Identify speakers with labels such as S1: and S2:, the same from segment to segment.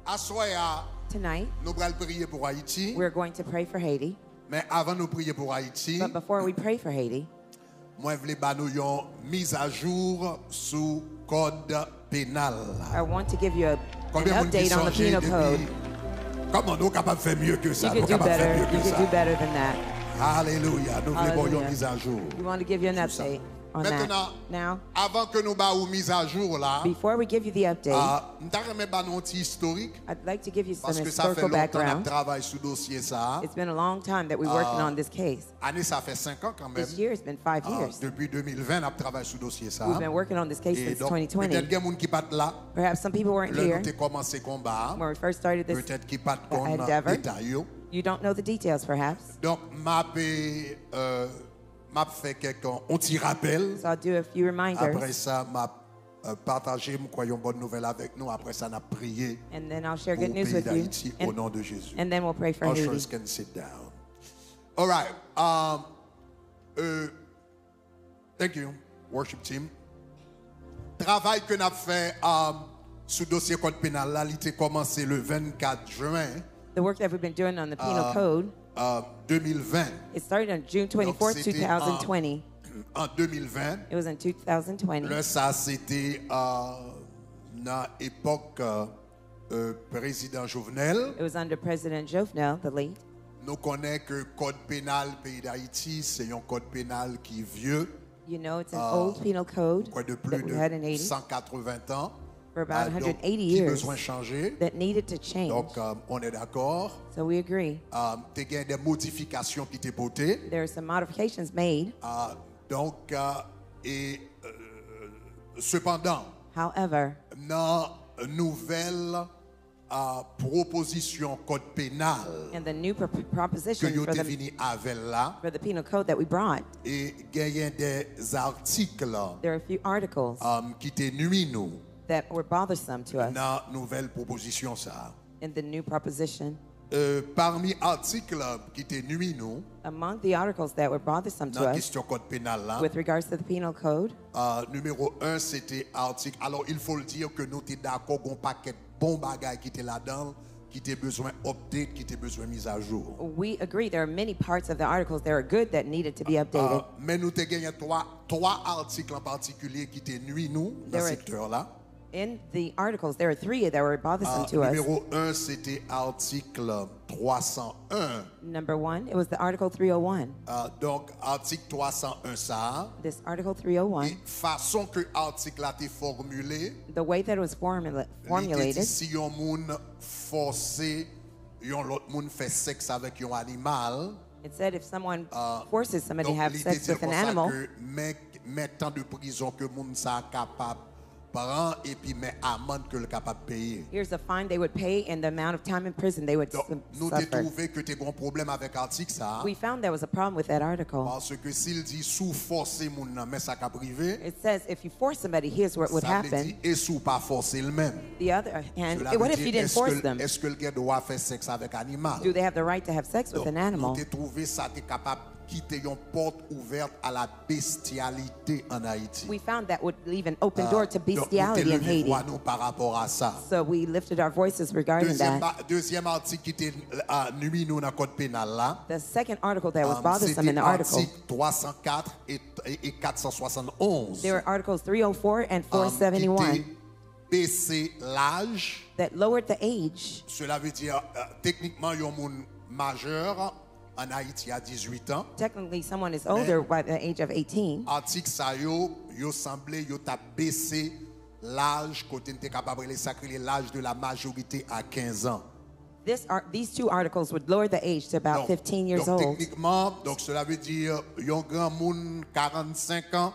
S1: Tonight, we're going to pray for Haiti.
S2: Mais avant de prier pour Haïti,
S1: But before we pray for Haiti,
S2: moi je voulais nous une mise à jour sous code pénal.
S1: I want to give you an
S2: Combien de
S1: update on the penal code.
S2: Comment nous capable de faire mieux que ça?
S1: You could do better. You could do better than that.
S2: Alléluia. Nous voulons une
S1: Hallelujah.
S2: mise à jour.
S1: We want to give you an
S2: Sur ça.
S1: update on
S2: Maintenant,
S1: that. Now,
S2: avant que nous bayons mise à jour là,
S1: before we give you the update,
S2: nous avons un petit historique
S1: I'd like to give you some
S2: parce que ça fait
S1: historical
S2: longtemps qu'on
S1: background.
S2: travaille sur dossier ça.
S1: It's been a long time that we're working on this case.
S2: Année ça fait 5 ans quand même.
S1: This year has been 5 years.
S2: Depuis 2020, on travaille sur dossier ça.
S1: We've been working on this case
S2: Et
S1: since
S2: donc,
S1: 2020.
S2: peut-être qu'il y a des gens qui pas là.
S1: Perhaps some people weren't
S2: Là,
S1: here
S2: nous avons commencé le combat.
S1: when we first started this
S2: Peut-être qu'il pas de
S1: endeavor.
S2: détails.
S1: You don't know the details, perhaps.
S2: Donc, m'a fait quelques un petit rappel.
S1: So I'll do a few
S2: Après
S1: reminders,
S2: ça, m'a partagé, me croyons bonne nouvelle avec nous. Après ça, on a prié
S1: and then I'll share
S2: pour
S1: good
S2: le
S1: news
S2: pays
S1: with you.
S2: d'Haïti au nom de Jésus.
S1: And then we'll pray for
S2: Ushers
S1: Haiti.
S2: can sit down. All right. Thank you, worship team. Travail que nous avons fait sous dossier code pénal, là, il a commencé le 24 juin
S1: The work that we've been doing on the penal code,
S2: 2020.
S1: it started on June 24th,
S2: c'était
S1: 2020.
S2: En 2020.
S1: It was in 2020.
S2: Là, ça, c'était dans l'époque président Jovenel.
S1: It was under President Jovenel, the late.
S2: Nous connaissons que le code pénal pays d'Haïti, c'est un code pénal qui est vieux,
S1: You know, it's an old penal code
S2: quoi de
S1: that
S2: plus
S1: we
S2: de
S1: had in Haiti
S2: 180 ans.
S1: for about
S2: Donc,
S1: 180
S2: qui a
S1: years
S2: besoin de changer.
S1: that needed to change.
S2: Donc, on est d'accord.
S1: So we agree.
S2: Il y a des modifications qui étaient portées.
S1: There are some modifications made.
S2: Donc, cependant,
S1: However,
S2: dans la nouvelle proposition code pénal
S1: in the new
S2: que
S1: proposition
S2: vous
S1: for
S2: avez
S1: the,
S2: venu avec là,
S1: for the penal code that we brought,
S2: et il y a des articles
S1: there are a few articles
S2: qui étaient nuits nous
S1: that were bothersome to us
S2: dans la nouvelle proposition ça.
S1: in the new proposition.
S2: Parmi articles qui étaient nuits nous
S1: Among the articles that were bothersome
S2: dans
S1: to
S2: la
S1: us
S2: question code pénal là,
S1: with regards to the penal code,
S2: numéro 1 c'était article. Alors il faut le dire que nous sommes d'accord qu'on paquet bon bagage qui était là-dedans, qui était besoin update, qui était besoin mise à jour.
S1: we agree there are many parts of the articles that are good that needed to be updated.
S2: Mais nous avons gagné trois articles en particulier qui étaient nuits nous dans
S1: There
S2: ce
S1: are-
S2: secteur là.
S1: In the articles, there are 3 that were bothersome to us.
S2: Numéro 1 c'était article 301.
S1: Number 1, it was the Article 301.
S2: Donc article 301 ça.
S1: This Article 301,
S2: Et façon que l'article a été formulé,
S1: the way that it was
S2: il était dit
S1: formulated,
S2: si un monde forcé, un l'autre monde fait sexe avec un animal.
S1: it said if someone forces somebody to
S2: Donc
S1: have
S2: il était
S1: sex
S2: dit
S1: with an
S2: comme ça
S1: animal,
S2: que mais temps de prison que monde ça capable prendre et puis mais amende que le capable payer.
S1: here's a fine they would pay and the amount of time in prison they would
S2: Donc nous avons
S1: suffer.
S2: trouvé que tu as un problème avec l'article ça.
S1: We found there was a problem with that article.
S2: Parce que s'il dit sous forcer moun nan, mais ça ka privé,
S1: It says if you force somebody, here's what would
S2: ça veut
S1: happen.
S2: dire et sous pas forcer le même.
S1: The other hand,
S2: Cela
S1: what
S2: veut
S1: if you
S2: dire,
S1: didn't force them?
S2: est-ce que le gars doit faire sexe avec animal?
S1: Do they have the right to have sex with
S2: Donc,
S1: an animal?
S2: nous avons trouvé ça t'es capable de quitter une porte ouverte à la bestialité en Haïti.
S1: We found that would leave an open door to
S2: Donc, nous
S1: bestiality in
S2: levé
S1: Haiti.
S2: voix nous par rapport à ça.
S1: So we lifted our voices regarding that.
S2: Deuxième article qui était nuit nous dans le code pénal là.
S1: The second article that was bothersome
S2: C'était
S1: in the article,
S2: article 304 et 471.
S1: there were articles 304 and
S2: Qui
S1: 471
S2: était baisser l'âge.
S1: that lowered the age.
S2: Cela veut dire, techniquement, il y a un monde majeur en Haïti à 18 ans.
S1: Technically, someone is older by the age of 18.
S2: Article ça yo semblé yo t'a baissé l'âge côté t'es capable de sacrer l'âge de la majorité à 15 ans.
S1: These 2 articles would lower the age to about 15 years
S2: donc
S1: old.
S2: techniquement, donc cela veut dire un grand monde 45 ans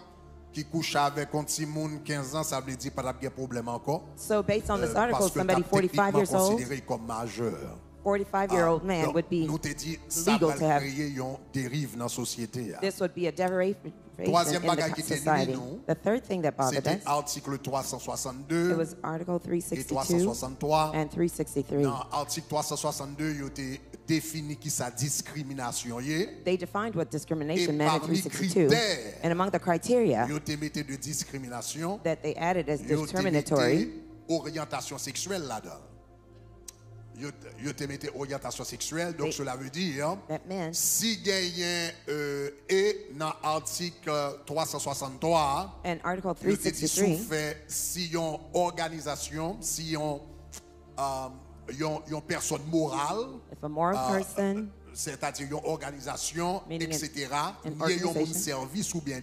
S2: qui couche avec un petit monde 15 ans, ça veut dire pas de problème encore.
S1: So based on this
S2: Parce
S1: article,
S2: que
S1: somebody
S2: t'as
S1: 45
S2: techniquement
S1: years old,
S2: considéré comme majeur.
S1: 45-year-old man
S2: Donc,
S1: would be
S2: nous te dit ça
S1: legal
S2: va
S1: to have.
S2: créer une dérive dans la société.
S1: This would be a derivation
S2: Troisième
S1: in
S2: bagage
S1: the
S2: qui était
S1: society.
S2: nuit, nous,
S1: The third thing that bothered
S2: C'était
S1: us,
S2: article
S1: it
S2: 362
S1: was Article
S2: et
S1: 362
S2: 363.
S1: and 363.
S2: Dans l'article 362, il était défini qui sa discrimination est.
S1: They defined what discrimination
S2: Et
S1: meant in
S2: parmi
S1: 362.
S2: critères,
S1: And among the criteria
S2: Il était mis de discrimination.
S1: that they added as
S2: Il était
S1: discriminatory,
S2: orientation sexuelle là-dedans. yo te mette orientation sexuelle, donc cela veut dire
S1: That meant
S2: si gagnent et dans l'article 363
S1: in Article
S2: yo te dit
S1: 363,
S2: sous fait si yon organisation, si yon personne morale,
S1: if a moral person,
S2: c'est-à-dire une organisation,
S1: Meaning
S2: etc.,
S1: an
S2: il y a un
S1: organization.
S2: service ou bien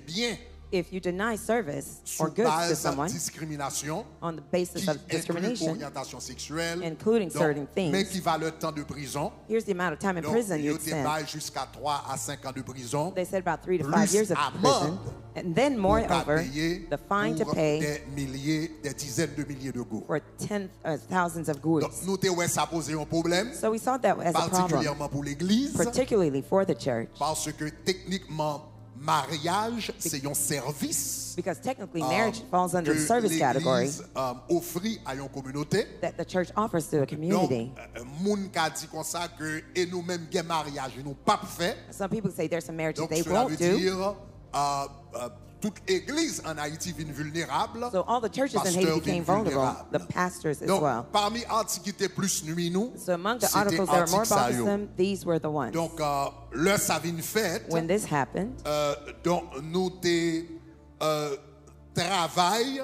S1: if you deny service
S2: sous
S1: or goods to
S2: base
S1: someone
S2: discrimination
S1: on the basis
S2: qui
S1: of
S2: inclut
S1: discrimination,
S2: orientation sexuelle,
S1: including certain things,
S2: mais qui va le temps de prison.
S1: here's the amount of time in
S2: Donc,
S1: prison
S2: il
S1: you'd
S2: te
S1: spend.
S2: baille jusqu'à 3 à 5 ans de prison.
S1: They said about 3 to 5
S2: Plus
S1: years of prison.
S2: amende
S1: And then,
S2: pour qu'à
S1: moreover,
S2: payer
S1: the fine to
S2: pour
S1: pay
S2: des dizaines de milliers de goûts.
S1: for thousands of goods.
S2: Donc, nous te ouais, ça pose un problème,
S1: So we saw that as a problem,
S2: particulièrement pour l'Église,
S1: particularly for the church,
S2: parce que techniquement, mariage, c'est un service
S1: because technically marriage falls under
S2: que
S1: the service category
S2: l'Église offre à une communauté.
S1: that the church offers to a
S2: Donc,
S1: community.
S2: moun ka dit comme ça que et nous-mêmes gen mariage, nous pas fait.
S1: Some people say there's some marriages
S2: Donc,
S1: they
S2: cela veut
S1: won't do.
S2: dire toute église en Haïti vient vulnérable.
S1: So all the churches in
S2: pasteur
S1: Haiti
S2: vient
S1: became vulnerable,
S2: vulnérable.
S1: the pastors as
S2: Donc,
S1: well.
S2: parmi Antiquité plus nuit nous,
S1: So among the
S2: c'était
S1: articles that were more
S2: article ça, yo.
S1: bothersome, these were the ones.
S2: Donc, le ça vient fait,
S1: When this happened,
S2: donc nous te travail,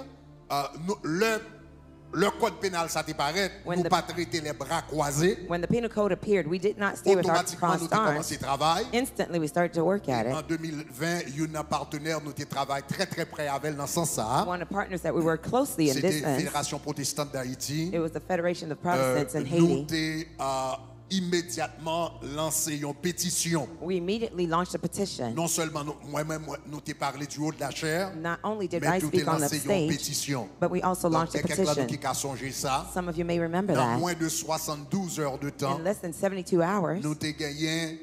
S2: le code pénal ça te paraît,
S1: When
S2: nous
S1: the-
S2: pas traiter les bras croisés.
S1: when the penal code appeared, we did not stay with our
S2: Automatiquement, nous
S1: crossed
S2: avons
S1: arms.
S2: commencé le travail.
S1: Instantly, we started to work at it.
S2: En 2020, il y a un partenaire, nous travaillons très très près avec elle dans ce sens. Ça.
S1: One of the partners that we worked closely in
S2: C'était
S1: this
S2: la
S1: sense,
S2: Fédération protestante d'Haïti.
S1: it was the Federation of Protestants in
S2: Nous
S1: Haiti.
S2: avons immédiatement lancé une pétition.
S1: We immediately launched a petition.
S2: Non seulement moi-même, nous t'ai parlé du haut de la chair,
S1: Not only did
S2: mais
S1: I
S2: nous
S1: speak
S2: t'ai
S1: on the
S2: lancé une
S1: stage,
S2: pétition.
S1: but we also
S2: Donc,
S1: launched a
S2: quelqu'un
S1: petition.
S2: qui a songé ça.
S1: Some of you may remember
S2: Dans
S1: that.
S2: moins de 72 heures de temps,
S1: In less than 72 hours,
S2: nous avons gagné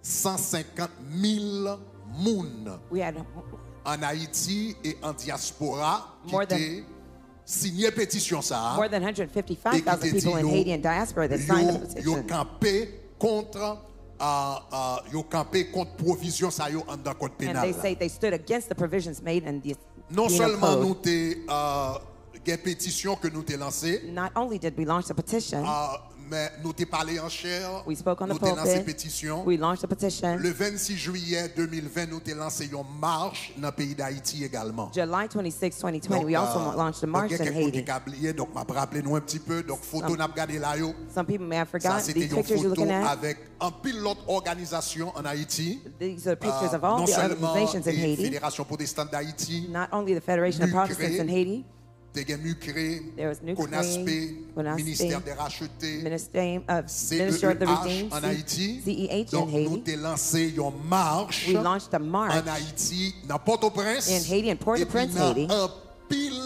S2: 150 000 moun
S1: we had
S2: en Haïti et en diaspora qui
S1: More than-
S2: ont signé pétition ça.
S1: more than 155,000 people in Haiti and diaspora that signed the
S2: Yo
S1: petition.
S2: campé contre yo campé contre provision ça yo en dans code
S1: And
S2: pénal.
S1: they say they stood against the provisions made in the
S2: Non
S1: penal
S2: seulement nous
S1: code.
S2: t'ai gen pétition que nous t'ai lancé,
S1: Not only did we launch a petition,
S2: mais nous t'ai parlé en chair,
S1: we spoke on the
S2: nous t'ai lancé
S1: pulpit,
S2: pétition.
S1: we launched a petition.
S2: Le 26 juillet 2020, nous t'ai lancé une marche dans le pays d'Haïti également.
S1: July 26, 2020, we also launched a march in Haiti.
S2: Donc, m'a rappelé nous un petit peu. Donc, photo n'a pas gardé là. Yo.
S1: Some people may have
S2: Ça,
S1: forgotten
S2: c'était
S1: these
S2: une
S1: pictures you're
S2: photo
S1: looking at.
S2: avec un pilote organisation en Haïti.
S1: These are pictures of all
S2: Non
S1: the
S2: seulement
S1: organizations in
S2: la
S1: Haiti,
S2: Fédération protestante d'Haïti,
S1: not only the Federation of
S2: Nucré,
S1: Protestants in Haiti,
S2: Mucré,
S1: There was Nucré,
S2: CONASPE,
S1: CONASPE,
S2: Ministère des Rachetés,
S1: Ministry of the Redeemed,
S2: en Haïti.
S1: CEH
S2: Donc,
S1: in
S2: nous
S1: Haiti.
S2: avons lancé une marche
S1: We launched a march
S2: en Haïti, dans Port-au-Prince,
S1: in Haiti and Port-au-Prince,
S2: et puis
S1: Haiti.
S2: dans un pile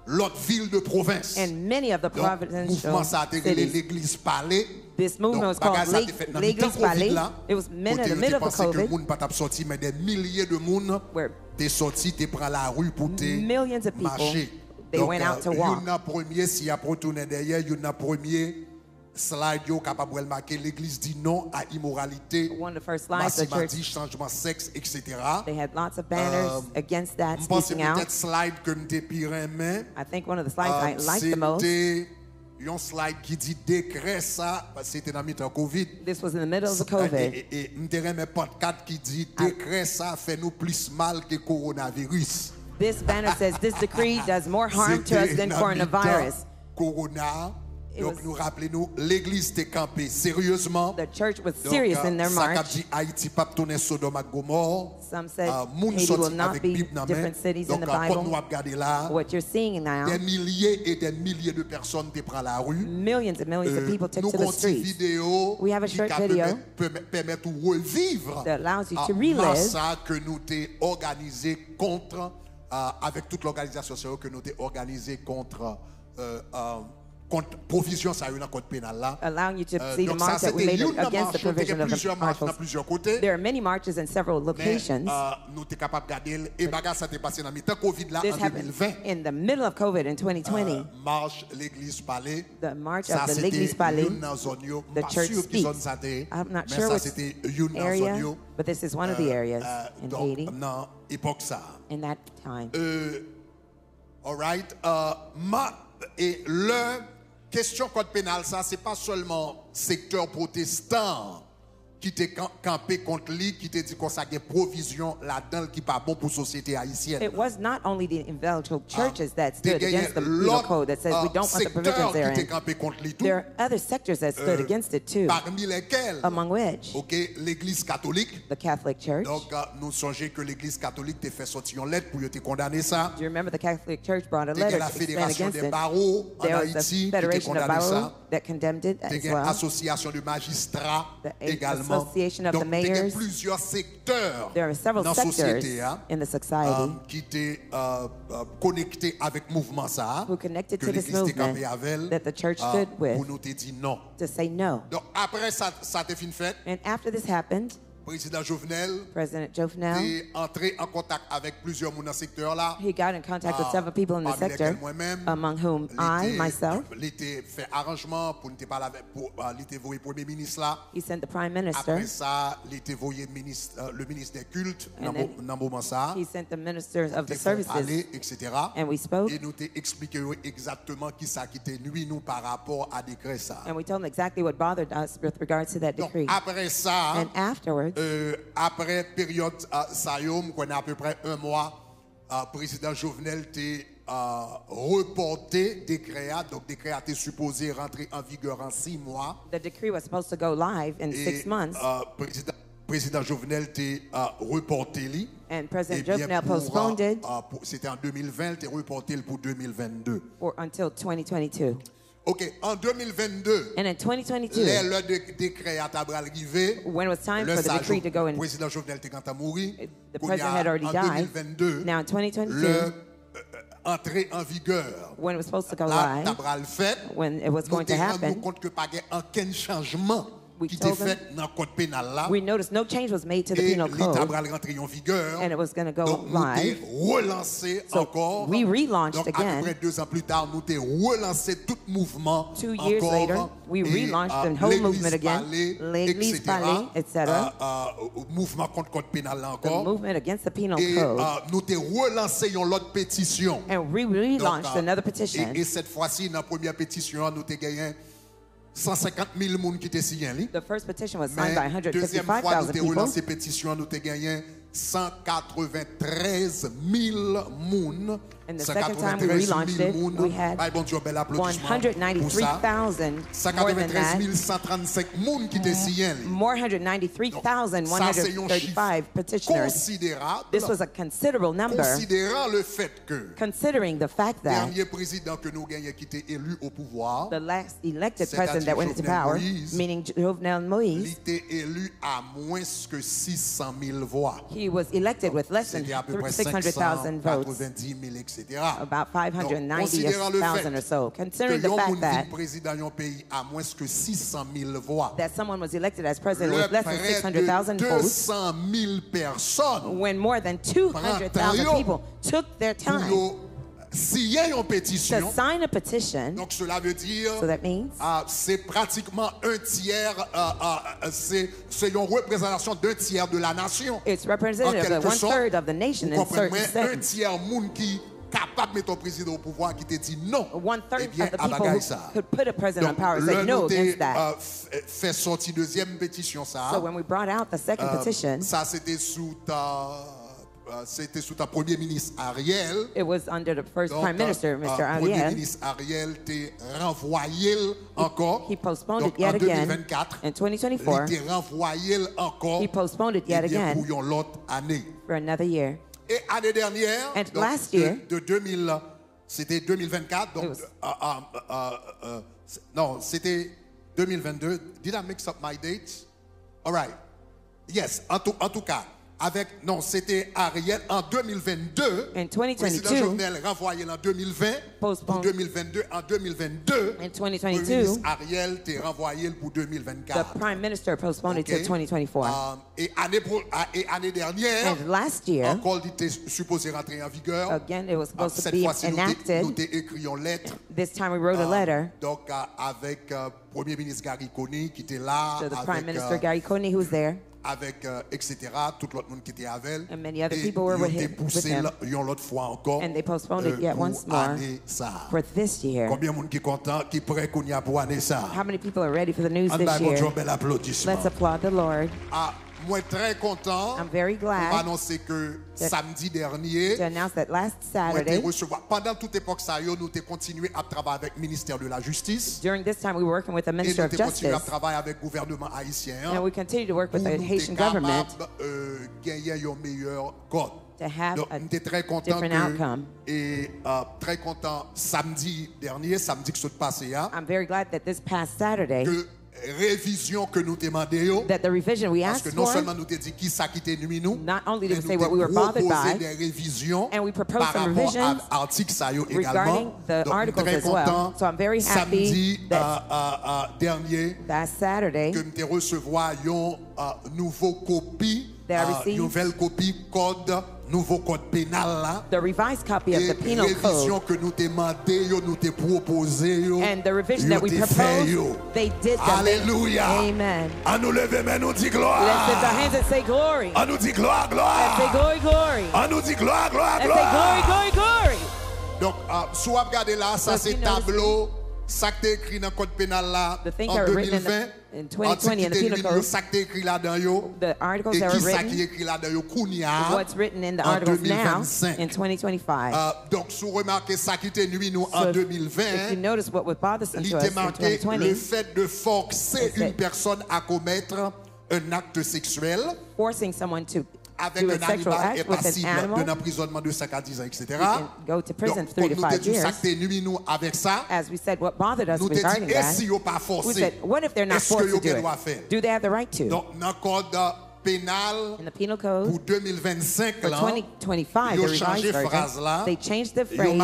S2: l'autre ville de province.
S1: and many of the
S2: Donc,
S1: provincial
S2: mouvement ça a été
S1: cities.
S2: l'église Palais.
S1: This movement was
S2: Donc,
S1: called
S2: bagage ça a été fait dans le temps
S1: L'Église Palais.
S2: Covid là.
S1: It was in
S2: Côté
S1: the
S2: où
S1: middle
S2: t'es
S1: of the
S2: pensé que le
S1: COVID,
S2: monde pas t'a sorti, mais des milliers de monde
S1: where
S2: t'es sorti, t'es prend la rue pour te
S1: millions of people,
S2: marcher.
S1: they
S2: Donc,
S1: went out to walk.
S2: il y en a premier, s'il y a retourné derrière, il y en a premier slide yo capable de marquer l'église dit non à immoralité,
S1: One of the first slides, the church,
S2: massivement changement sexe, etc.
S1: they had lots of banners against that,
S2: Je pense que
S1: speaking out.
S2: peut-être slide que nous t'ai pire aimé.
S1: I think one of the slides I liked the most.
S2: C'était un slide qui dit décret ça, parce que c'était dans le temps Covid.
S1: This was in the middle of the COVID.
S2: Et nous t'ai podcast qui dit décret ça fait nous plus mal que coronavirus.
S1: This banner says, this decree does more harm to us
S2: C'était
S1: than
S2: dans le temps
S1: coronavirus.
S2: Corona.
S1: It
S2: Donc
S1: was-
S2: nous rappelez-nous, l'église était campée sérieusement.
S1: The church was
S2: Donc,
S1: serious in their
S2: ça qu'a
S1: march.
S2: dit Haïti pas tourner Sodome et Gomorrhe.
S1: Some said
S2: Moun
S1: Haiti
S2: sorti
S1: will not
S2: avec
S1: be
S2: Bible dans main.
S1: different cities in
S2: Donc
S1: the
S2: comme nous
S1: Bible.
S2: avons regardé là,
S1: What you're seeing now,
S2: des milliers et des milliers de personnes te prennent la rue.
S1: millions and millions of people took
S2: Nous
S1: to
S2: avons
S1: the
S2: une
S1: streets.
S2: vidéo
S1: We have a
S2: qui
S1: short
S2: permet-
S1: video
S2: permet de revivre
S1: that allows you to
S2: un
S1: relive
S2: massacre que nous avons organisé contre, avec toute l'organisation sérieuse que nous avons organisé contre provision ça a eu dans le code pénal là.
S1: allowing you to see the
S2: Donc ça
S1: march that we
S2: c'était
S1: made
S2: une
S1: against the
S2: marche, il y a
S1: provision of
S2: plusieurs
S1: the
S2: marches dans
S1: articles.
S2: plusieurs côtés.
S1: There are many marches in several
S2: Mais
S1: locations.
S2: nous sommes capables de garder et bagarre ça t'est passé dans le temps Covid là
S1: This
S2: en
S1: happened
S2: 2020.
S1: in the middle of COVID in 2020.
S2: Marche l'église Palais.
S1: The march
S2: Ça
S1: of the
S2: c'était
S1: L'Église Palais,
S2: une dans zone yo.
S1: the
S2: Pas
S1: church
S2: sûr qui zone
S1: speaks.
S2: ça t'est.
S1: I'm not
S2: Mais
S1: sure
S2: ça
S1: which
S2: c'était une dans zone
S1: area,
S2: yo.
S1: but this is one of the areas in
S2: Donc
S1: Haiti
S2: dans époque ça.
S1: in that time.
S2: All right. Et le question code pénal, ça, c'est pas seulement secteur protestant qui était campé contre lui, qui te dit qu'on a des provisions là-dedans qui pas bon pour la société haïtienne.
S1: It was not only the evangelical churches that stood against the penal code that says we don't want the provisions therein. There are other sectors that stood against it too,
S2: Parmi lesquels,
S1: among which
S2: l'Église catholique.
S1: the Catholic Church.
S2: Donc, nous songeons que l'Église catholique t'a fait sortir une lettre pour te condamner ça.
S1: Do you remember the Catholic Church brought a
S2: Il y a
S1: letter
S2: la
S1: to stand
S2: Fédération
S1: against
S2: des
S1: it?
S2: barreaux en
S1: There was
S2: Haïti
S1: the
S2: qui t'a
S1: Federation of
S2: condamné
S1: Barreaux
S2: ça.
S1: that condemned it
S2: Il
S1: as
S2: y a
S1: well.
S2: l'Association de magistrats
S1: The
S2: également.
S1: Association of
S2: Donc,
S1: the
S2: il y a
S1: Mayors.
S2: plusieurs secteurs
S1: There are several
S2: dans la
S1: sectors
S2: société
S1: in the society
S2: qui étaient connectés avec le mouvement ça,
S1: who connected
S2: que
S1: to this
S2: l'Église était
S1: movement
S2: campée avec elle,
S1: that the church stood with
S2: pour nous te dire non.
S1: to say no.
S2: Donc après ça t'est fin fait,
S1: And after this happened,
S2: président Jovenel
S1: President Jovenel,
S2: est entré en contact avec plusieurs monde dans ce secteur là.
S1: he got in contact with several people in the
S2: Parmi
S1: sector,
S2: lesquels moi-même,
S1: among whom I, myself,
S2: l'été fait arrangement pour ne parler avec l'été voyé premier ministre là.
S1: he sent the Prime Minister,
S2: Après ça, l'été voyé le ministre des cultes
S1: And then
S2: dans moment ça.
S1: he sent the ministers of the
S2: T'es fait
S1: services,
S2: parler, etc.
S1: and we spoke,
S2: Et nous t'ai expliqué exactement qui ça qui était nuit nous par rapport à décret ça.
S1: and we told him exactly what bothered us with regards to that
S2: Donc
S1: decree.
S2: après ça,
S1: And afterwards,
S2: après période Sayom, qu'on a à peu près un mois, président Jovenel t'est reporté décret, donc décret a été supposé rentrer en vigueur en 6 mois.
S1: the decree was supposed to go live in 6 months,
S2: Président Jovenel t'est reporté lui.
S1: and
S2: Eh
S1: President
S2: bien,
S1: Jovenel postponed it
S2: c'était en 2020, t'est reporté pour 2022.
S1: or until 2022.
S2: OK, en 2022,
S1: And in 2022,
S2: le décret a arrivé.
S1: when it was time
S2: Le
S1: for the decree to go in,
S2: président Jovenel était quand à mourir.
S1: the president had already
S2: En
S1: died.
S2: 2022,
S1: Now in 2022,
S2: le entrée en vigueur.
S1: when it was supposed to go
S2: Là,
S1: live,
S2: tabral fait.
S1: when it was
S2: Nous
S1: going to
S2: te rendu
S1: happen,
S2: compte que pas aucun changement
S1: We
S2: qui était
S1: told them-
S2: fait dans le code pénal là.
S1: we noticed no change was made to the
S2: Et
S1: penal
S2: les
S1: code,
S2: tabral rentré en vigueur.
S1: and it was going to go
S2: Donc, nous
S1: live.
S2: t'ai relancé
S1: So,
S2: encore.
S1: we relaunched
S2: Donc,
S1: again.
S2: à peu près 2 ans plus tard, nous t'ai relancé tout mouvement
S1: 2 years
S2: encore.
S1: later, we
S2: Et,
S1: relaunched the whole
S2: l'Église
S1: movement again.
S2: parlait,
S1: L'Église
S2: etc.
S1: parlait, etc.
S2: Mouvement contre code pénal là
S1: The
S2: encore.
S1: movement against the penal
S2: Et
S1: code,
S2: nous t'ai relancé une autre pétition.
S1: and we relaunched another petition.
S2: Et cette fois-ci, dans la première pétition, nous t'ai gagné 150 000 personnes qui étaient signées.
S1: The first petition was signed by
S2: Mais deuxième fois, nous
S1: 155,000
S2: t'ai
S1: people.
S2: relancé pétition, nous t'ai gagné 193 000 personnes.
S1: And the second time we relaunched it, we had
S2: Bon Dieu, bel applaudissement pour ça.
S1: 193,000 more than
S2: 193
S1: that.
S2: 135 personnes qui étaient signées.
S1: More 193,135 petitioners.
S2: Considérable.
S1: This was a considerable number,
S2: Considérant le fait que
S1: considering the fact
S2: le
S1: that
S2: dernier président que nous gagnons qui était élu au pouvoir,
S1: the last elected
S2: C'est-à-dire
S1: president that went into
S2: Jovenel
S1: power,
S2: Moïse,
S1: meaning Jovenel
S2: il
S1: Moïse,
S2: était élu à moins que 600 000 voix.
S1: he was elected with less than
S2: C'était à peu près
S1: 600,000 votes,
S2: 590 000, etc.
S1: about
S2: Donc, considérant le
S1: 590,000 or
S2: fait
S1: so.
S2: que
S1: Considering the
S2: yon
S1: fact
S2: moun
S1: that
S2: vin président yon pays à moins que 600 000 voix,
S1: someone was elected as president
S2: le
S1: with less than
S2: près
S1: 600,000
S2: de
S1: votes,
S2: 200 000 personnes
S1: when more than 200,000
S2: Prends
S1: people took their
S2: pour
S1: time
S2: yon signer une
S1: to
S2: pétition.
S1: sign a petition.
S2: Donc cela veut dire
S1: So that means
S2: c'est pratiquement un tiers, c'est une représentation d'un tiers de la nation.
S1: it's
S2: En
S1: representative
S2: quelque
S1: of
S2: sorte,
S1: 1/3 of the nation
S2: vous
S1: in certain
S2: comprenez, un
S1: sense.
S2: tiers monde qui capable de mettre un président au pouvoir qui te dit non.
S1: 1/3
S2: Eh bien,
S1: of the
S2: à
S1: people
S2: bagaille
S1: who
S2: ça.
S1: could put a president in
S2: Donc,
S1: power say
S2: le
S1: no
S2: nous
S1: against
S2: t'ai,
S1: that.
S2: fait sortir deuxième pétition ça.
S1: So when we brought out the second petition,
S2: Ça c'était sous ta premier ministre Ariel.
S1: it was under the first
S2: Donc,
S1: Prime Minister, Mr.
S2: Premier
S1: Ariel.
S2: ministre Ariel t'est renvoyé encore.
S1: He postponed
S2: Donc,
S1: it yet
S2: en
S1: again
S2: 2024.
S1: in 2024
S2: Il t'est renvoyé encore.
S1: He postponed it yet
S2: eh bien,
S1: again.
S2: pour une autre année.
S1: for another year.
S2: Et année dernière,
S1: And
S2: donc,
S1: last year,
S2: de 2000, c'était 2024, donc,
S1: It
S2: non, c'était 2022. Did I mix up my dates? All right. Yes, en tout cas, non, c'était Ariel en 2022.
S1: In
S2: Président
S1: 2022,
S2: Jovenel renvoyé en 2020. Pour
S1: Postponed.
S2: 2022, en 2022.
S1: In
S2: Premier
S1: 2022,
S2: ministre Ariel t'est renvoyé pour
S1: the
S2: 2024.
S1: Prime Minister postponed it
S2: OK?
S1: to 2024.
S2: Et année dernière,
S1: And last year,
S2: encore, il était supposé rentrer en vigueur.
S1: again, it was supposed to
S2: Cette
S1: be
S2: fois-ci, nous
S1: enacted.
S2: t'ai écrit une lettre.
S1: This time we wrote a letter
S2: Donc, avec Premier ministre Gary Coney qui était là.
S1: to the
S2: avec
S1: Prime Minister Gary Coney, who's there,
S2: avec etc. Tout l'autre monde qui était avec elle.
S1: And many other people were with him.
S2: L'autre fois encore.
S1: And they postponed it yet once more for this year.
S2: Combien de monde qui content, qui prêt qu'on y a pour année ça?
S1: How many people are ready for the news this year? Let's applaud the Lord.
S2: Moi très content.
S1: I'm very glad
S2: pour annoncer que samedi dernier,
S1: to announce that last Saturday,
S2: pendant toute époque ça nous avons continué à travailler avec le ministère de la Justice.
S1: During this time we were working with the Minister of Justice. Et nous continué à travailler avec le gouvernement haïtien. And we continue to work with the Haitian government.
S2: Gagner un meilleur code.
S1: To have
S2: donc,
S1: a
S2: très content
S1: different outcome.
S2: Et très content samedi dernier, samedi qui s'est passé.
S1: I'm very glad that this past Saturday.
S2: Révision que nous demandions,
S1: that the revision we asked
S2: parce que non
S1: for,
S2: seulement nous te dit qui ça qui était nous,
S1: not only did we say what we were bothered by,
S2: des révisions
S1: and we proposed some revisions regarding the articles as well. So I'm very happy that
S2: dernier,
S1: last Saturday,
S2: que nous recevoir une nouvelle copie code nouveau code pénal là.
S1: The revised copy of the penal code.
S2: Que nous nous proposé
S1: and the revision that we proposed, they did them.
S2: Alléluia.
S1: Amen.
S2: À nous lever mais nous dit gloire.
S1: Let's lift our hands and say glory.
S2: À nous dit gloire, gloire.
S1: Let's say glory, glory.
S2: À nous dit gloire, gloire,
S1: gloire.
S2: Let's
S1: say glory, glory, glory.
S2: Donc, si vous regardez là, ça c'est tableau. Ça qui est écrit dans le code pénal là en 2020.
S1: In 2020 in the penal code,
S2: the
S1: articles that were what's written in the articles now in 2025.
S2: Donc, si vous remarquez ça qui était nuit nous en 2020,
S1: if you notice what was bothersome to us in 2020,
S2: le fait de forcer une personne à commettre un acte sexuel,
S1: forcing someone to
S2: avec un animal est passible d'un emprisonnement de 5 à 10 ans, etc.
S1: Go to prison 3 to 5 years.
S2: Avec ça,
S1: as we said, what bothered us regarding that, we said, what if they're not forced to do it? Do they have the right to?
S2: Donc, dans le code pénal
S1: in the penal code,
S2: pour 2025,
S1: for 2025, the revised version, they changed the phrase,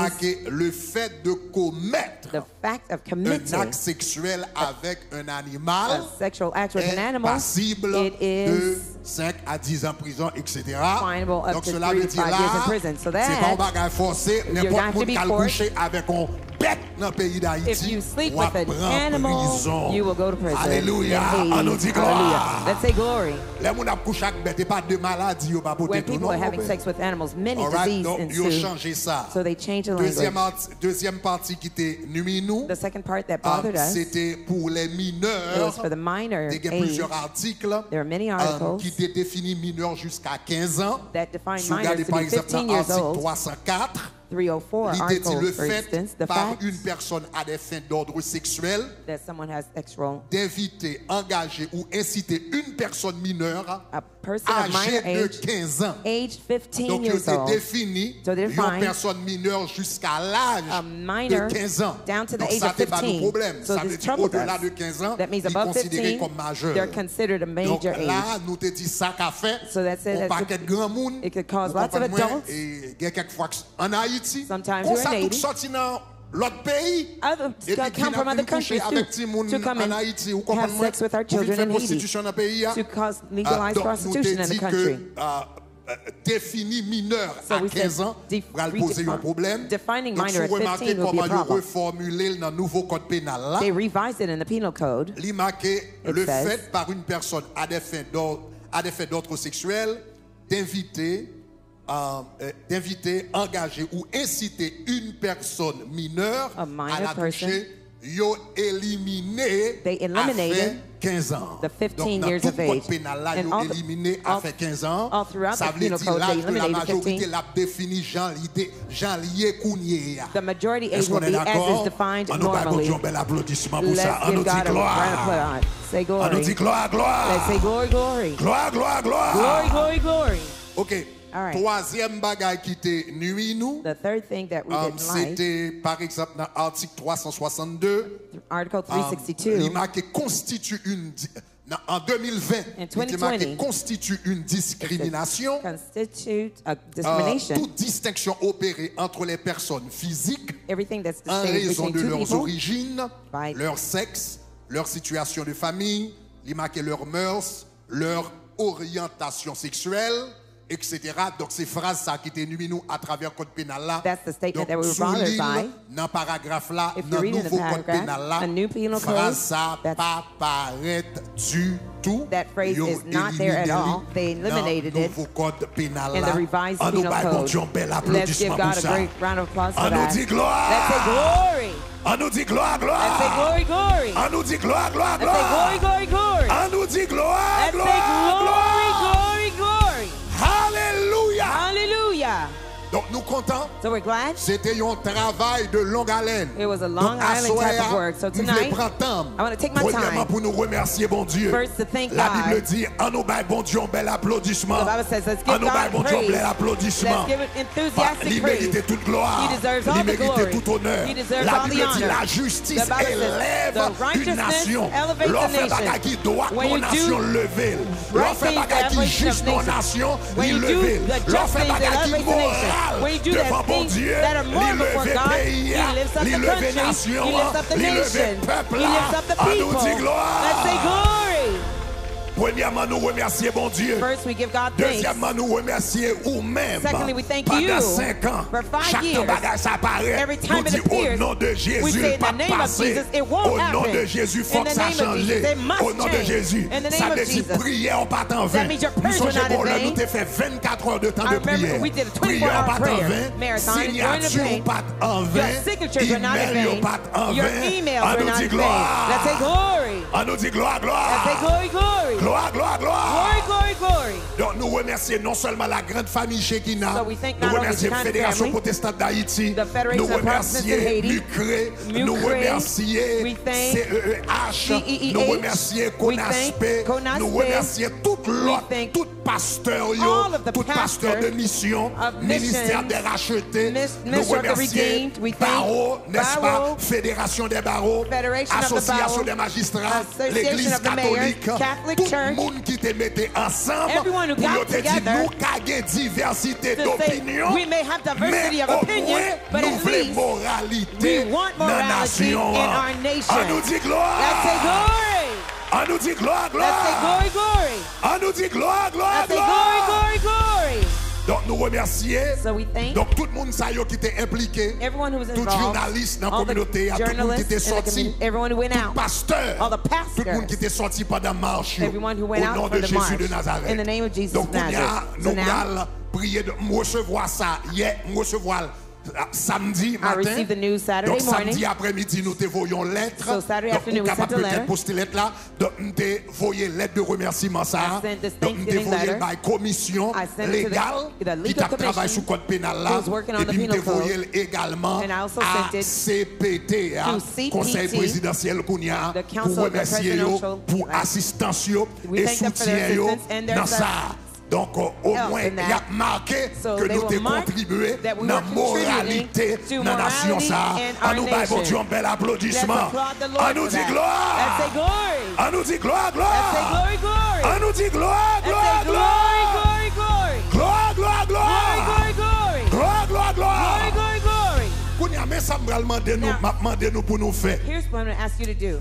S2: le fait de commettre
S1: the fact of committing
S2: un acte sexuel avec un animal,
S1: a sexual act with an animal,
S2: passible de 5 à 10 ans en prison, etc.
S1: Finable up
S2: Donc
S1: to
S2: cela
S1: 3
S2: veut
S1: to 5
S2: dire
S1: years in
S2: là,
S1: prison. So that
S2: c'est pas un bagage forcé, n'importe qui qui a couché avec un bête dans le pays d'Haïti.
S1: If you sleep with an animal, you will go to prison.
S2: Alléluia. On nous dit gloire.
S1: Let's say glory.
S2: Les gens qui couché avec bête, pas de maladie, pas pour
S1: when people are having sex with animals, many diseases ensue. So they change the language.
S2: Deuxième partie qui était nuit nous.
S1: The second part that bothered us.
S2: C'était pour les mineurs.
S1: It was for the minor
S2: age. Il y a plusieurs articles.
S1: There are many articles
S2: qui définissent mineurs jusqu'à 15 ans.
S1: That define minors to be 15 years old.
S2: 304.
S1: 304 article, for instance, the fact
S2: une personne à des fins d'ordre sexuel
S1: that someone has sexual
S2: d'inviter, engager ou inciter une personne mineure
S1: âgée
S2: de 15 ans.
S1: Age 15
S2: Donc,
S1: years old.
S2: Défini une personne mineure jusqu'à l'âge de 15 ans.
S1: Down to the
S2: Donc,
S1: age
S2: ça
S1: of 15.
S2: Pas de problème.
S1: So
S2: ça veut dire au-delà de 15 ans,
S1: that means above 15,
S2: comme majeur.
S1: they're considered a major
S2: Donc, là, nous te dit ça qu'a fait.
S1: So that's it.
S2: Grand monde.
S1: It could cause lots of adults.
S2: Et quelquefois en Haïti.
S1: Sometimes you're in Haiti.
S2: L'autre pays,
S1: come from other countries to come and have sex with our children in Haiti, to cause legalized prostitution in the country.
S2: Défini mineur à 15 ans, va poser un problème.
S1: Defining minor at 15 will be a problem.
S2: Reformulé dans le nouveau code pénal là.
S1: They revised it in the penal code.
S2: Il marqué le fait par une personne à des fins d'ordre sexuel d'inviter, engager ou inciter une personne mineure à la toucher. Yo éliminé à 15 ans.
S1: The 15 years of age.
S2: And all éliminé à 15 ans.
S1: All throughout the penal code, they eliminated 15. The majority age will be as is defined normally. Let's give God a round of applause. Say glory. Let's say glory, glory. Glory, glory, glory.
S2: Okay.
S1: Right.
S2: Troisième bagaille qui était nuit nous.
S1: The third thing that we didn't like.
S2: C'était par exemple dans l'article 362.
S1: Article 362.
S2: Il marqué constitue une en 2020. Il marqué constitue une discrimination.
S1: Constitute a discrimination.
S2: Toute distinction opérée entre les personnes physiques
S1: en
S2: raison de leurs origines, leur sexe, leur situation de famille, il marqué leurs mœurs, leur orientation sexuelle etc. Donc, c'est phrase ça qui était nuit nous à travers le code pénal là.
S1: That's the statement
S2: Donc,
S1: that we were bothered by.
S2: dans le paragraphe là,
S1: If
S2: dans
S1: you
S2: le
S1: read in the
S2: nouveau code
S1: paragraph,
S2: pénal là,
S1: a new penal code,
S2: phrase ça
S1: that's-
S2: pas paraît du tout.
S1: That phrase
S2: Yo
S1: is not there at all. They eliminated
S2: dans le
S1: it
S2: nouveau code pénal
S1: in
S2: là.
S1: the revised
S2: On nous
S1: penal
S2: bat bon
S1: code.
S2: Dieu, un bel
S1: Let's
S2: applaudissement
S1: give
S2: pour
S1: God a
S2: ça.
S1: great round of applause for
S2: On nous
S1: that.
S2: dit gloire.
S1: Let's say glory.
S2: On nous dit gloire, gloire.
S1: Let's say glory, glory.
S2: On nous dit gloire, gloire,
S1: Let's say
S2: gloire.
S1: glory, glory, glory.
S2: On nous dit gloire,
S1: Let's say
S2: gloire, gloire.
S1: glory, glory, glory.
S2: Alléluia.
S1: Hallelujah.
S2: Donc nous comptons.
S1: So we're glad.
S2: C'était un travail de longue haleine.
S1: It was a Long
S2: Donc,
S1: Island type of
S2: assoir,
S1: work. So
S2: nous voulons
S1: tonight,
S2: prendre temps.
S1: I want to take my
S2: Premièrement,
S1: time.
S2: pour nous remercier, bon Dieu.
S1: First, to thank
S2: La
S1: God.
S2: Bible dit, en nous bail, bon Dieu, un bel applaudissement.
S1: The Bible says, let's
S2: En
S1: give
S2: nous bail,
S1: God
S2: bon Dieu, un
S1: praise.
S2: bel applaudissement.
S1: Let's give it enthusiastic
S2: Il
S1: praise.
S2: méritait toute gloire.
S1: He deserves all
S2: Il
S1: the
S2: méritait
S1: glory.
S2: tout honneur.
S1: He deserves
S2: La
S1: all the
S2: Bible dit,
S1: honor.
S2: la justice
S1: The Bible says,
S2: élève
S1: the
S2: une
S1: righteousness
S2: nation.
S1: elevates
S2: L'on
S1: a
S2: fait
S1: nation.
S2: bagaille qui doit
S1: When
S2: mon
S1: you
S2: nation
S1: do
S2: lever. L'on
S1: right
S2: fait
S1: things,
S2: bagaille qui
S1: the
S2: juste
S1: elevation
S2: mon
S1: of
S2: nation,
S1: When
S2: il
S1: you do
S2: lever.
S1: the
S2: L'on
S1: just
S2: fait
S1: things that
S2: bagaille qui
S1: elevate the nation.
S2: morale
S1: When you do
S2: devant
S1: that
S2: bon
S1: things
S2: Dieu.
S1: that are moral before
S2: Lever
S1: God,
S2: pays,
S1: He lifts up the
S2: lever
S1: country,
S2: nation,
S1: He lifts up the
S2: lever
S1: nation,
S2: peuple.
S1: He lifts up the
S2: On nous
S1: people.
S2: dit gloire.
S1: Let's say glory.
S2: Premièrement, nous remercier bon Dieu.
S1: First, we give God thanks.
S2: Deuxièmement, nous remercier ou même.
S1: Secondly, we thank
S2: pendant
S1: you
S2: 5 ans,
S1: for 5
S2: chaque
S1: years.
S2: bagage apparaît.
S1: Every time
S2: Nous
S1: it
S2: dit au
S1: appears,
S2: nom de
S1: we
S2: Jésus,
S1: say, in
S2: pas
S1: the name of
S2: passer.
S1: Jesus, it won't
S2: Au nom
S1: happen.
S2: de Jésus, faut
S1: In
S2: que
S1: the
S2: ça
S1: name of
S2: change.
S1: Jesus, it must
S2: Au nom de
S1: change.
S2: Jésus,
S1: In the name
S2: ça
S1: of
S2: veut dire
S1: Jesus.
S2: prière, on part en vain.
S1: That means your
S2: Nous
S1: prayers were
S2: songez
S1: not in
S2: bon, là,
S1: vain.
S2: nous t'ai fait 24 heures de temps
S1: I
S2: de
S1: remember
S2: prière.
S1: we did a
S2: Prière,
S1: 24-hour
S2: on part en
S1: prayer
S2: vain.
S1: marathon. It's going in
S2: Signature,
S1: vain.
S2: pas en vain.
S1: Your signatures were not in
S2: Email,
S1: vain.
S2: pas en
S1: Your
S2: vain.
S1: emails
S2: On
S1: were
S2: nous
S1: not
S2: dit
S1: in vain.
S2: gloire.
S1: Let's say glory.
S2: On nous dit gloire,
S1: Let's
S2: gloire.
S1: say glory, glory.
S2: Gloire, gloire, gloire.
S1: Glory, glory, glory.
S2: Donc nous remercions non seulement la grande famille Shekinah,
S1: So we thank
S2: nous
S1: not only
S2: remercions
S1: the
S2: la
S1: Shekinah
S2: Fédération
S1: family,
S2: protestante d'Haïti,
S1: the Federation
S2: nous
S1: of Protestants in
S2: remercions
S1: Haiti,
S2: Mucré, nous
S1: Mucré,
S2: remercions
S1: we thank
S2: CEEH,
S1: CEEH,
S2: nous remercions
S1: we thank
S2: CONASPE,
S1: CONASPE,
S2: nous remercions tout l'autre,
S1: thank
S2: tout pasteur,
S1: all of the
S2: tout pasteur de
S1: pastors
S2: mission,
S1: of
S2: ministère
S1: missions,
S2: des rachetés, nous
S1: Ministry of the
S2: remercions
S1: Redeemed, we thank
S2: Barreau, n'est-ce pas,
S1: Barreau,
S2: Fédération des barreaux,
S1: Federation of the
S2: Association
S1: Barreau,
S2: des magistrats,
S1: Association
S2: l'Église
S1: of the Mayors,
S2: catholique,
S1: Catholic
S2: tout le
S1: Church,
S2: monde qui te mettait ensemble
S1: everyone who
S2: pour
S1: got
S2: te dire
S1: together
S2: nous avons diversité
S1: to say
S2: d'opinion,
S1: we may have diversity
S2: mais
S1: of
S2: au
S1: opinion,
S2: moins
S1: but
S2: nous
S1: at
S2: voulons
S1: least
S2: moralité
S1: we want
S2: dans la
S1: morality
S2: nation.
S1: in our nation.
S2: On nous dit gloire.
S1: Let's say glory.
S2: On nous dit gloire,
S1: Let's say
S2: gloire.
S1: glory, glory.
S2: On nous dit gloire, gloire,
S1: Let's say glory,
S2: gloire.
S1: glory, glory.
S2: Donc nous remercions.
S1: So we thank
S2: Donc tout le monde ça yo qui était impliqué,
S1: everyone who was
S2: tout
S1: involved,
S2: journaliste dans la
S1: all the
S2: communauté, tout le monde qui
S1: journalists
S2: était
S1: in the
S2: sorti,
S1: community, everyone who went
S2: tout
S1: out,
S2: pasteur,
S1: all the
S2: tout le monde qui
S1: pastors,
S2: était sorti pendant la marche,
S1: everyone who went
S2: au
S1: out
S2: nom
S1: for
S2: de
S1: the
S2: Jésus
S1: march,
S2: de Nazareth.
S1: in the name of Jesus
S2: Donc
S1: of Nazareth.
S2: nous
S1: So now,
S2: allons prier de recevoir ça hier, recevoir samedi
S1: I
S2: matin.
S1: received the news Saturday
S2: Donc
S1: morning.
S2: samedi après-midi nous te voyons lettre.
S1: So Saturday
S2: Donc
S1: afternoon,
S2: on
S1: we
S2: capable
S1: sent a letter.
S2: peut-être poster lettre là. Donc nous te voyons lettre de remerciement ça.
S1: I sent this
S2: Donc nous te
S1: Thanksgiving
S2: voyons
S1: letter.
S2: by commission
S1: I sent it to
S2: légale
S1: the legal
S2: qui t'a travaillé
S1: commission
S2: sur code pénal là.
S1: who's working on
S2: Et
S1: the
S2: puis nous te
S1: penal code.
S2: voyons également
S1: And I also
S2: à
S1: sent it
S2: CPT,
S1: to CPT,
S2: Conseil présidentiel Kounia,
S1: the Council
S2: pour
S1: of the
S2: remercier yo
S1: Presidential,
S2: pour
S1: right.
S2: assistance yo
S1: We
S2: et
S1: thank them for their
S2: soutien yo
S1: assistance and their
S2: dans ça. Donc au
S1: help
S2: moins
S1: in
S2: il
S1: that.
S2: y a marqué
S1: So
S2: que
S1: they
S2: nous
S1: will
S2: t'ai
S1: mark
S2: contribué
S1: that we
S2: dans
S1: were
S2: moralité
S1: contributing to
S2: dans la nation
S1: morality
S2: ça.
S1: in
S2: On
S1: our
S2: nous bat bon
S1: nation.
S2: Dieu un bel applaudissement.
S1: Let's applaud the Lord
S2: On nous
S1: for
S2: dit
S1: that.
S2: gloire.
S1: Let's say glory.
S2: On nous dit gloire,
S1: Let's say
S2: gloire.
S1: glory, glory.
S2: On nous dit gloire,
S1: Let's
S2: gloire,
S1: say
S2: gloire.
S1: glory, glory, glory.
S2: Gloire, gloire,
S1: Glory,
S2: gloire.
S1: glory, glory.
S2: Gloire, gloire,
S1: Glory,
S2: gloire.
S1: glory, glory.
S2: Kounia, mais ça me demander nous,
S1: Now-
S2: m'a demandé nous pour nous faire.
S1: Here's what I'm going to ask you to do.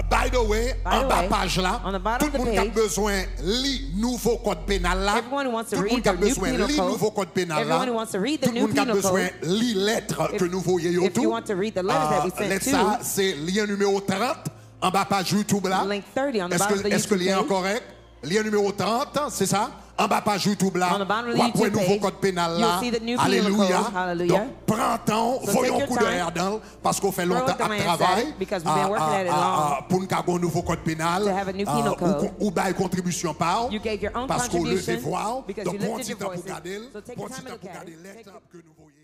S2: By the way,
S1: By
S2: en
S1: the
S2: bas
S1: way,
S2: page là,
S1: on the bottom
S2: tout le
S1: of
S2: monde
S1: the
S2: qui a
S1: page,
S2: besoin lit nouveau code pénal là.
S1: Everyone who wants to
S2: Tout le
S1: read
S2: monde qui a
S1: the new
S2: besoin
S1: penal
S2: lit
S1: code,
S2: nouveau code pénal là.
S1: everyone who wants to read the
S2: Tout le
S1: new
S2: monde qui a
S1: penal
S2: besoin
S1: code,
S2: lit lettre que nous voyons
S1: if you
S2: tout.
S1: want to read the letters that we sent
S2: Lettre
S1: to,
S2: ça, c'est lien numéro 30 en bas page YouTube là.
S1: link 30 on the
S2: Est-ce
S1: bottom of the
S2: que le
S1: YouTube
S2: lien est
S1: page.
S2: correct? Lien numéro 30, c'est ça? En bas page YouTube là.
S1: On the bottom of the
S2: Ou après
S1: YouTube
S2: nouveau
S1: page,
S2: code pénal là.
S1: you'll see the new penal
S2: Alléluia.
S1: code. Hallelujah.
S2: Donc, prends temps,
S1: So
S2: voyons
S1: take
S2: un coup
S1: your
S2: d'œil
S1: time.
S2: dedans parce qu'on fait
S1: Throw
S2: longtemps
S1: a glance
S2: à
S1: at
S2: travail.
S1: it because we've been working at it long.
S2: Pour nous avoir un nouveau code pénal.
S1: To have a new penal code.
S2: Ou bail contribution par.
S1: You gave your own
S2: Parce qu'on le
S1: contribution
S2: fait voir.
S1: because
S2: Donc,
S1: you
S2: prends un
S1: lifted
S2: petit
S1: your
S2: temps pour
S1: voices.
S2: garder.
S1: So take
S2: Prends un
S1: your
S2: petit
S1: time
S2: temps
S1: to
S2: pour
S1: look at
S2: garder
S1: it.
S2: lettre que nous voyons.